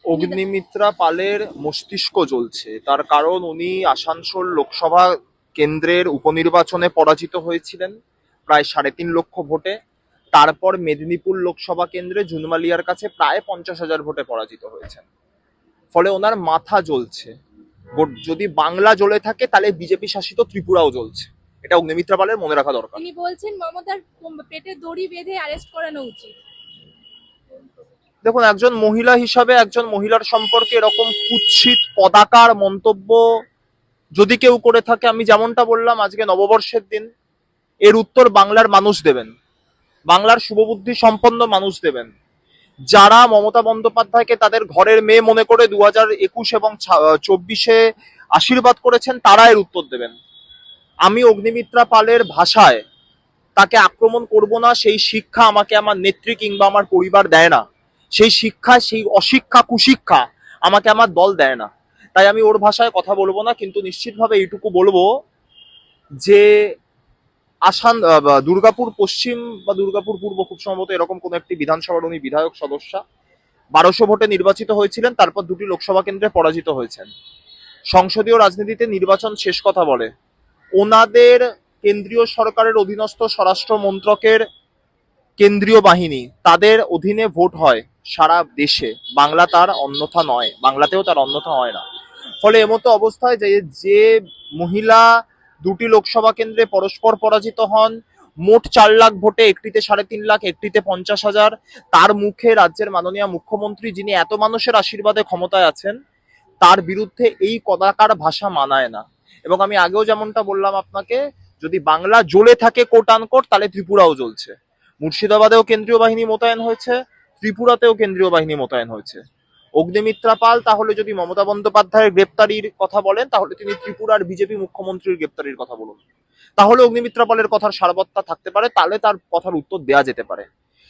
অগ্নিমিত্রা পালের মস্তিষ্ক জ্বলছে, তার কারণ উনি আসানসোল লোকসভা কেন্দ্রের উপনির্বাচনে পরাজিত হয়েছিলেন প্রায় ৩.৫ লক্ষ ভোটে। তারপর মেদিনীপুর লোকসভা কেন্দ্রে জুনমালিয়ার কাছে প্রায় ৫০,০০০ ভোটে পরাজিত হয়েছেন। ফলে ওনার মাথা জ্বলছে। যদি বাংলা জ্বলে থাকে তাহলে বিজেপি শাসিত ত্রিপুরাও জ্বলছে। এটা অগ্নিমিত্রা পালের মনে রাখা দরকার। তিনি বলছেন মমতার পেটে দড়ি বেঁধে অ্যারেস্ট করানো উচিত। দেখুন, একজন মহিলা হিসাবে একজন মহিলার সম্পর্কে এরকম কুৎসিত পদাকার মন্তব্য যদি কেউ করে থাকে, আমি যেমনটা বললাম আজকে নববর্ষের দিন, এর উত্তর বাংলার মানুষ দেবেন, বাংলার শুভবুদ্ধি সম্পন্ন মানুষ দেবেন। যারা মমতা বন্দ্যোপাধ্যায়কে তাদের ঘরের মেয়ে মনে করে 2021 এবং 24-এ আশীর্বাদ করেছেন, তারা এর উত্তর দেবেন। আমি অগ্নিমিত্রা পালের ভাষায় তাকে আক্রমণ করব না, সেই শিক্ষা আমাকে আমার নেত্রী কিংবা আমার পরিবার দেয় না। সেই শিক্ষা, সেই অশিক্ষা কুশিক্ষা আমাকে আমার দল দেয় না। তাই আমি ওর ভাষায় কথা বলবো না, কিন্তু নিশ্চিতভাবে এইটুকু বলবো যে দুর্গাপুর পশ্চিম বা দুর্গাপুর পূর্ব, খুব সম্ভবত এরকম কোন একটি বিধানসভার উনি বিধায়ক সদস্যা, 1200 ভোটে নির্বাচিত হয়েছিলেন, তারপর 2টি লোকসভা কেন্দ্রে পরাজিত হয়েছেন। সংসদীয় রাজনীতিতে নির্বাচন শেষ কথা বলে। ওনাদের কেন্দ্রীয় সরকারের অধীনস্থ স্বরাষ্ট্র মন্ত্রকের কেন্দ্রীয় বাহিনী, তাদের অধীনে ভোট হয় সারা দেশে। বাংলা তার অন্যথা নয়, বাংলাতেও তার অন্যথা হয় না। ফলে এমতো অবস্থায় যে যে মহিলা 2টি লোকসভা কেন্দ্রে পরস্পর পরাজিত হন, মোট 4 লাখ ভোটে, একটিতে 3.5 লাখ, একটিতে 50,000, তার মুখে রাজ্যের মাননীয় মুখ্যমন্ত্রী, যিনি এত মানুষের আশীর্বাদে ক্ষমতায় আছেন, তার বিরুদ্ধে এই কদাকার ভাষা মানায় না। এবং আমি আগেও যেমনটা বললাম আপনাকে, যদি বাংলা জ্বলে থাকে কোট আনকোট, তাহলে ত্রিপুরাও জ্বলছে। মুর্শিদাবাদেও কেন্দ্রীয় বাহিনী মোতায়েন হয়েছে, ত্রিপুরাতেও কেন্দ্রীয় বাহিনী মোতায়েন হয়েছে। অগ্নিমিত্রা পাল তাহলে যদি মমতা বন্দ্যোপাধ্যায়ের গ্রেপ্তারির কথা বলেন, তাহলে তিনি ত্রিপুরার বিজেপি মুখ্যমন্ত্রীর গ্রেপ্তারির কথা বলুন। তাহলে অগ্নিমিত্রা পালের কথার সারবত্তা থাকতে পারে, তাহলে তার কথার উত্তর দেয়া যেতে পারে।